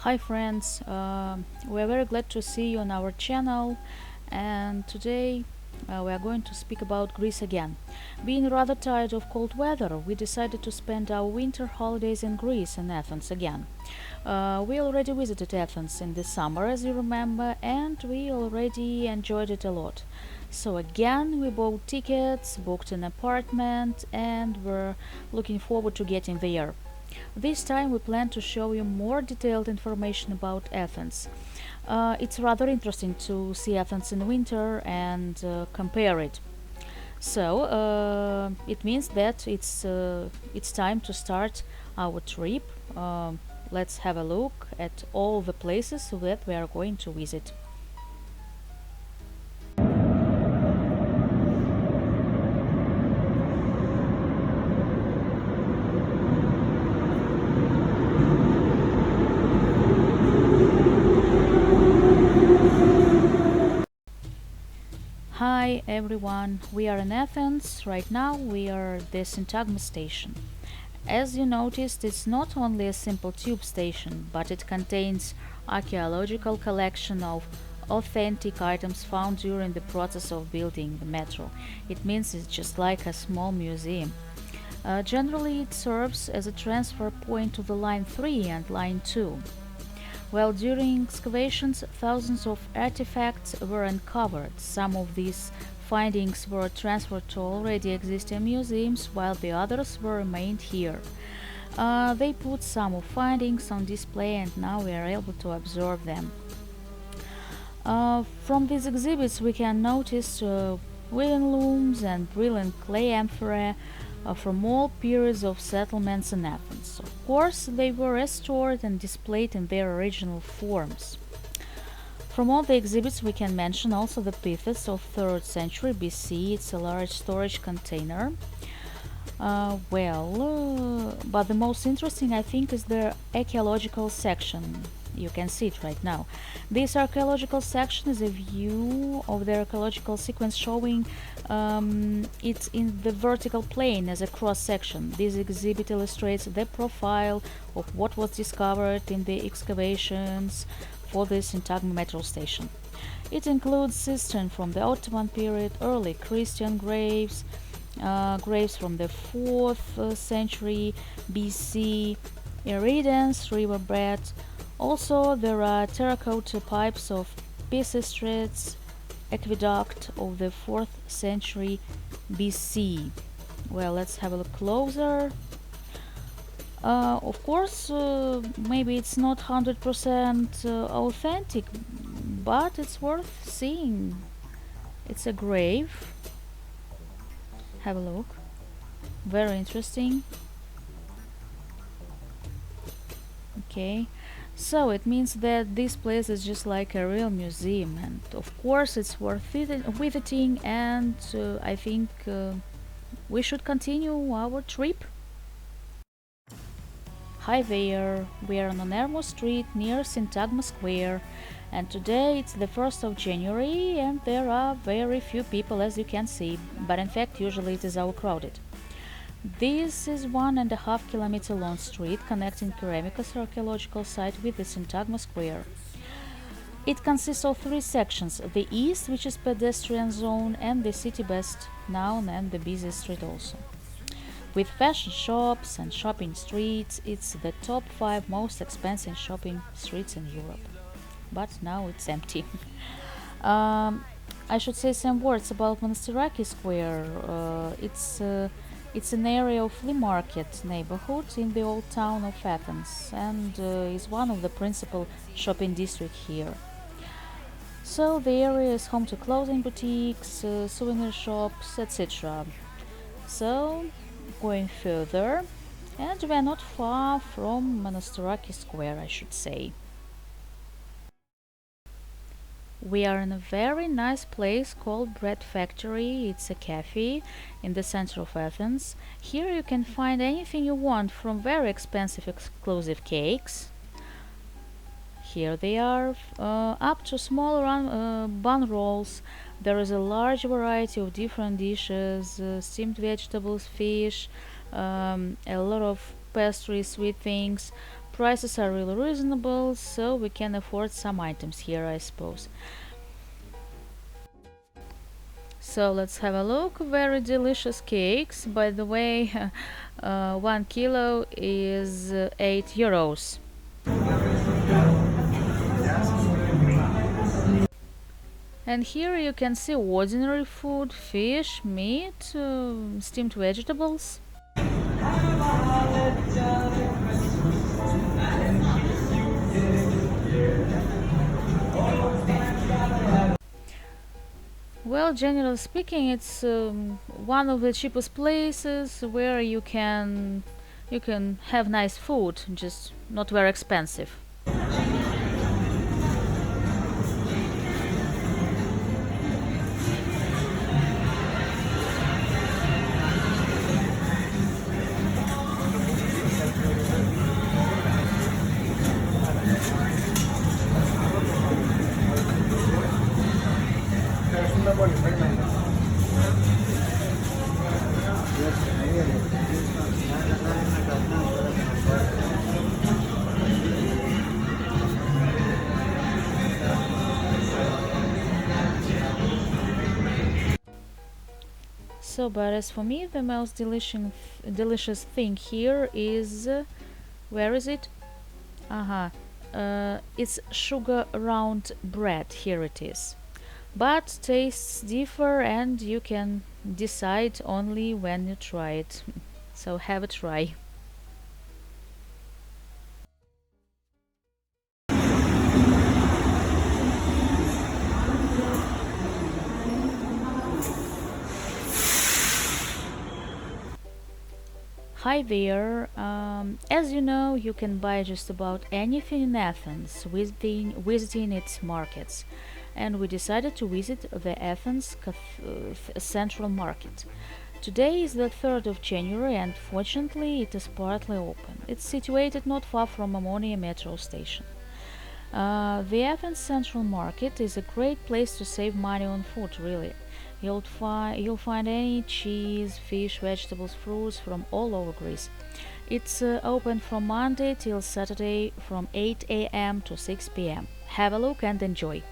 Hi friends, we're very glad to see you on our channel, and today we are going to speak about Greece again. Being rather tired of cold weather, we decided to spend our winter holidays in Greece and Athens again. We already visited Athens in the summer, as you remember, and we already enjoyed it a lot. So again, we bought tickets, booked an apartment, and we're looking forward to getting there. This time we plan to show you more detailed information about Athens. It's rather interesting to see Athens in winter and compare it. So it means that it's time to start our trip. Let's have a look at all the places that we are going to visit. Hi everyone, we are in Athens. Right now we are at the Syntagma station. As you noticed, it's not only a simple tube station, but it contains archaeological collection of authentic items found during the process of building the metro. It means it's just like a small museum. Generally, it serves as a transfer point to the Line 3 and Line 2. Well, during excavations, thousands of artifacts were uncovered. Some of these findings were transferred to already existing museums, while the others were remained here. They put some of findings on display, and now we are able to observe them. From these exhibits, we can notice wooden looms and brilliant clay amphora from all periods of settlements in Athens. Of course, they were restored and displayed in their original forms. From all the exhibits, we can mention also the Pithys of 3rd century BC. It's a large storage container. But the most interesting, I think, is the archaeological section. You can see it right now. This archaeological section is a view of the archaeological sequence showing it in the vertical plane as a cross section. This exhibit illustrates the profile of what was discovered in the excavations for the Syntagma metro station. It includes cisterns from the Ottoman period, early Christian graves, graves from the 4th century BC, iridians, riverbed. Also, there are terracotta pipes of Pisistrates aqueduct of the 4th century BC. Well, let's have a look closer. Of course, maybe it's not 100% authentic, but it's worth seeing. It's a grave. Have a look. Very interesting. Okay. So it means that this place is just like a real museum, and of course it's worth visiting, and I think we should continue our trip. Hi there, we are on Onermo Street near Syntagma Square, and today it's the 1st of January and there are very few people, as you can see, but in fact usually it is overcrowded. This is 1.5 kilometer long street connecting Piraeus archaeological site with the Syntagma Square. It consists of 3 sections: the east, which is pedestrian zone, and the city best known and the busiest street also. With fashion shops and shopping streets, it's the top 5 most expensive shopping streets in Europe. But now it's empty. I should say some words about Monastiraki Square. It's an area of flea market neighborhood in the old town of Athens, and is one of the principal shopping districts here. So the area is home to clothing boutiques, souvenir shops, etc. So going further, and we are not far from Monastiraki Square, I should say. We are in a very nice place called Bread Factory. It's a cafe in the center of Athens. Here you can find anything you want, from very expensive exclusive cakes. Here they are, up to small bun rolls. There is a large variety of different dishes, steamed vegetables, fish, a lot of pastries, sweet things, prices are really reasonable, so we can afford some items here, I suppose. So let's have a look. Very delicious cakes. By the way, 1 kilo is €8. And here you can see ordinary food, fish, meat, steamed vegetables. Well, generally speaking, it's one of the cheapest places where you can have nice food, just not very expensive. So, but as for me, the most delicious thing here is where is it? It's sugar round bread. Here it is. But tastes differ, and you can decide only when you try it. So have a try. Hi there. As you know, you can buy just about anything in Athens visiting its markets, and we decided to visit the Athens Central Market. Today is the 3rd of January, and fortunately it is partly open. It's situated not far from Ammonia metro station. The Athens Central Market is a great place to save money on food, really. You'll find any cheese, fish, vegetables, fruits from all over Greece. It's open from Monday till Saturday from 8 a.m. to 6 p.m. Have a look and enjoy.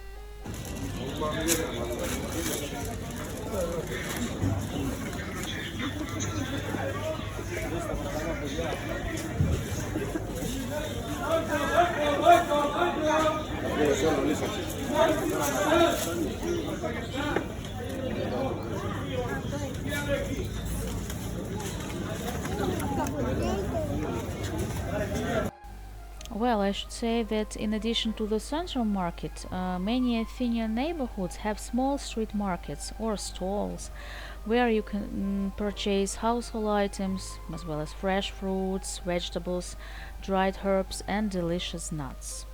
Well, I should say that in addition to the central market, many Athenian neighborhoods have small street markets or stalls where you can purchase household items as well as fresh fruits, vegetables, dried herbs, and delicious nuts.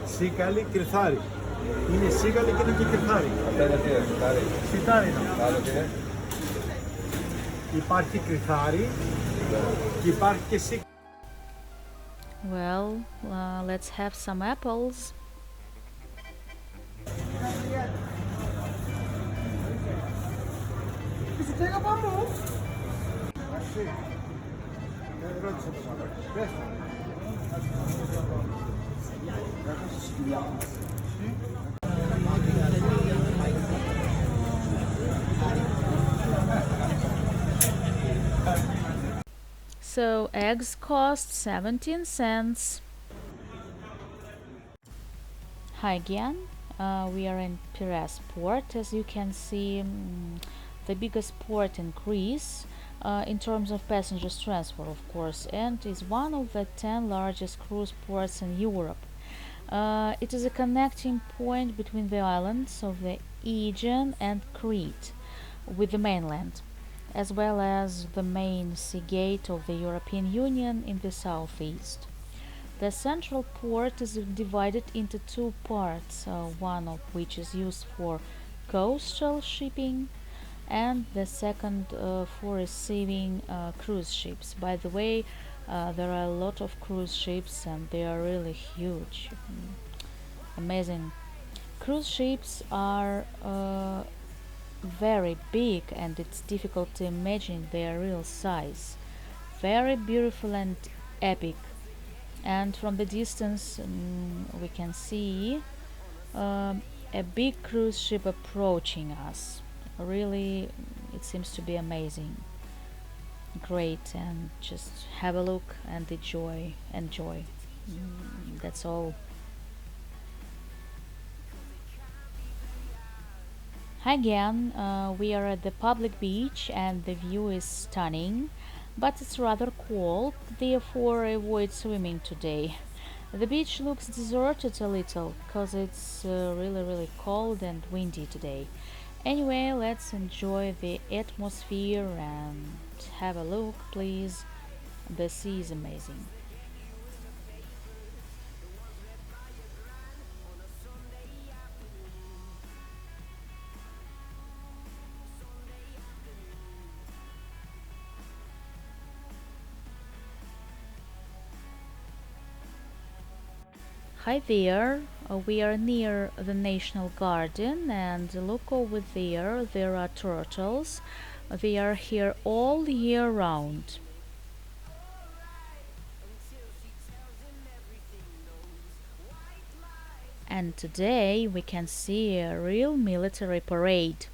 Σίκαλη, κρυθάρι. Είναι σίκαλη και είναι και κρυθάρι. Αυτό είναι τι είναι, σιτάρι. Σιτάρι είναι. Άλλο τι είναι. Υπάρχει κρυθάρι και υπάρχει και σίκαλη. Well, let's have some apples. So eggs cost 17 cents. Hi again. We are in Piraeus port, as you can see, the biggest port in Greece in terms of passengers transfer, of course, and is one of the 10 largest cruise ports in Europe. It is a connecting point between the islands of the Aegean and Crete with the mainland, as well as the main sea gate of the European Union in the southeast. The central port is divided into two parts, one of which is used for coastal shipping and the second for receiving cruise ships. By the way, there are a lot of cruise ships and they are really huge. Amazing. Cruise ships are very big and it's difficult to imagine their real size. Very beautiful and epic. And from the distance, we can see a big cruise ship approaching us. Really, it seems to be amazing, great, and just have a look and enjoy. That's all. Again, we are at the public beach and the view is stunning, but it's rather cold, therefore avoid swimming today. The beach looks deserted a little because it's really cold and windy today. Anyway, let's enjoy the atmosphere and have a look, please. The sea is amazing. Hi there, we are near the National Garden and look over there, there are turtles. They are here all year round. And today we can see a real military parade.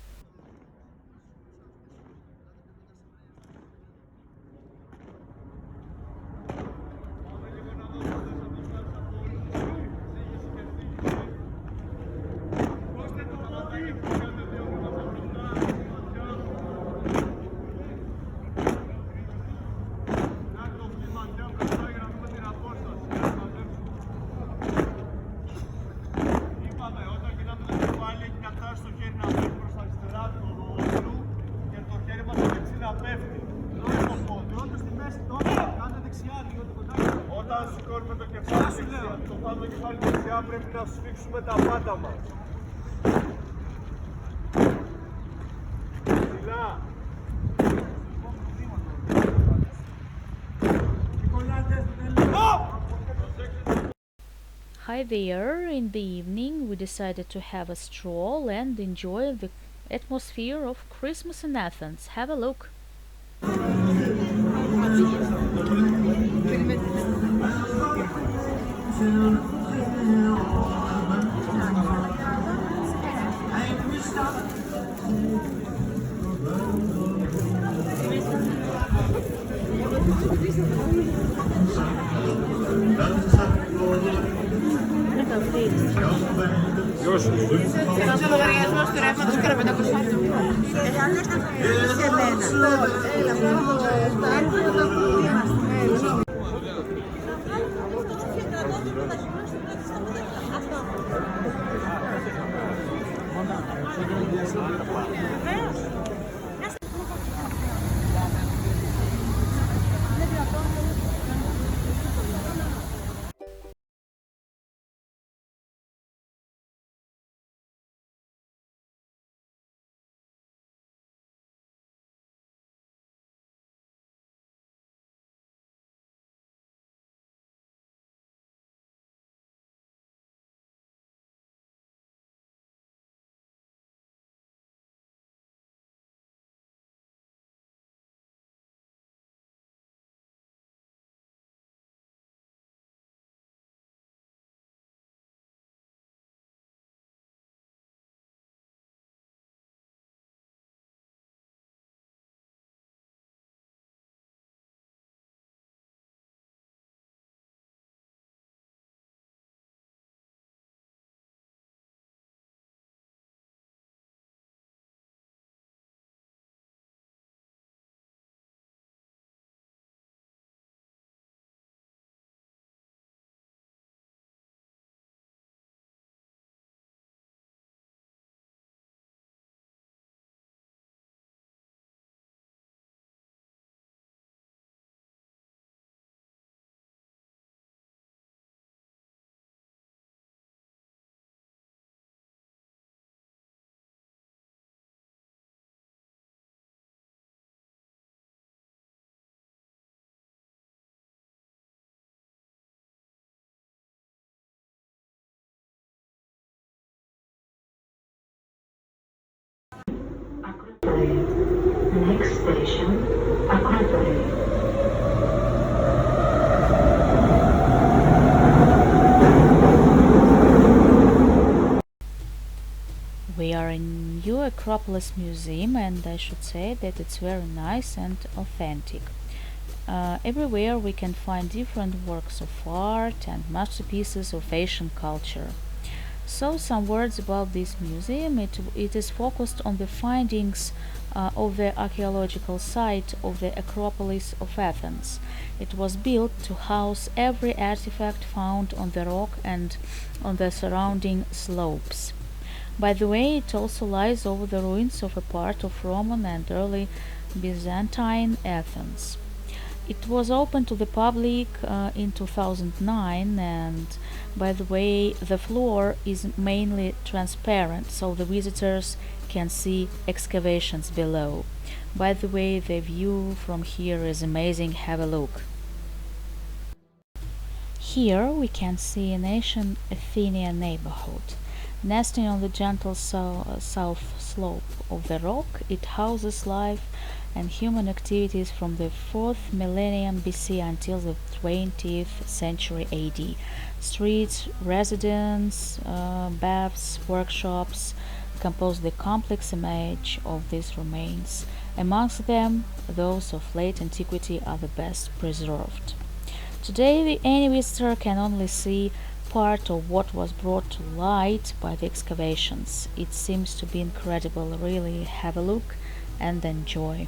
Όταν σηκώνουμε το κεφάλι δεξιά, το πάνω το κεφάλι δεξιά, πρέπει να σφίξουμε τα πάντα μας. Ψηλά. Hi there, in the evening we decided to have a stroll and enjoy the atmosphere of Christmas in Athens. Have a look. Ο λογαριασμός του ρεύματος και 500. Station, Acropolis. We are in New Acropolis Museum, and I should say that it's very nice and authentic. Everywhere we can find different works of art and masterpieces of Asian culture. So, some words about this museum. It is focused on the findings of the archaeological site of the Acropolis of Athens. It was built to house every artifact found on the rock and on the surrounding slopes. By the way, it also lies over the ruins of a part of Roman and early Byzantine Athens. It was open to the public in 2009, and by the way, the floor is mainly transparent so the visitors can see excavations below. By the way, the view from here is amazing. Have a look. Here we can see an ancient Athenian neighborhood. Nesting on the gentle south slope of the rock, it houses life and human activities from the 4th millennium BC until the 20th century AD. Streets, residents, baths, workshops compose the complex image of these remains. Amongst them, those of late antiquity are the best preserved. Today, any visitor can only see part of what was brought to light by the excavations. It seems to be incredible. Really, have a look and enjoy.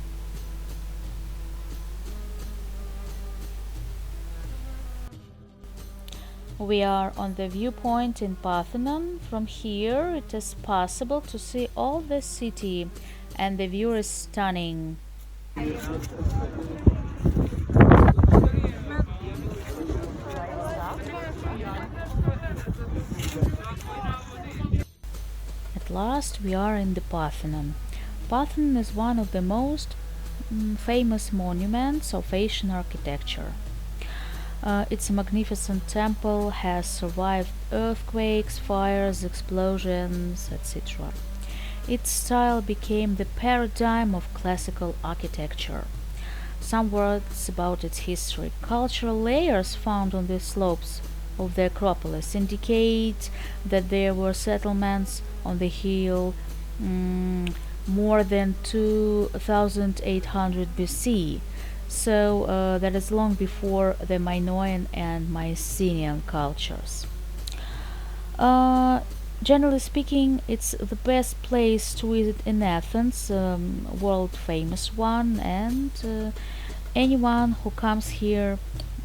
We are on the viewpoint in Parthenon. From here, it is possible to see all the city, and the view is stunning. At last, we are in the Parthenon. Parthenon is one of the most famous monuments of Asian architecture. Its magnificent temple has survived earthquakes, fires, explosions, etc. Its style became the paradigm of classical architecture. Some words about its history. Cultural layers found on the slopes of the Acropolis indicate that there were settlements on the hill more than 2800 BC. So that is long before the Minoan and Mycenaean cultures. Generally speaking, it's the best place to visit in Athens, world famous one, and anyone who comes here,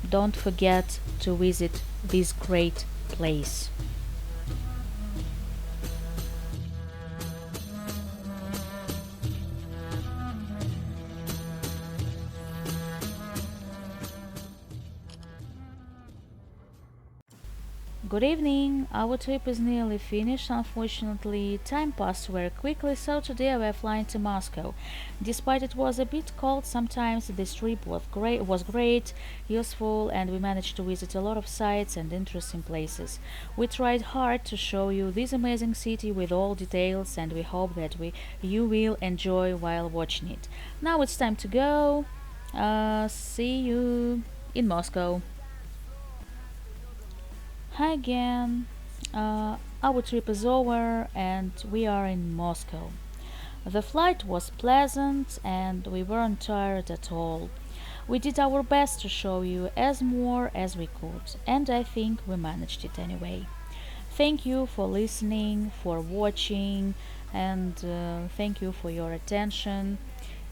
don't forget to visit this great place. Good evening. Our trip is nearly finished. Unfortunately, time passed very quickly, so today we are flying to Moscow. Despite it was a bit cold sometimes, this trip was great, useful, and we managed to visit a lot of sites and interesting places. We tried hard to show you this amazing city with all details, and we hope that you will enjoy while watching it. Now it's time to go. See you in Moscow. Hi again. Our trip is over and we are in Moscow. The flight was pleasant and we weren't tired at all. We did our best to show you as more as we could, and I think we managed it anyway. Thank you for listening, for watching, and thank you for your attention.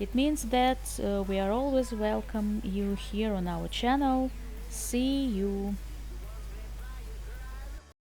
It means that we are always welcome you here on our channel. See you.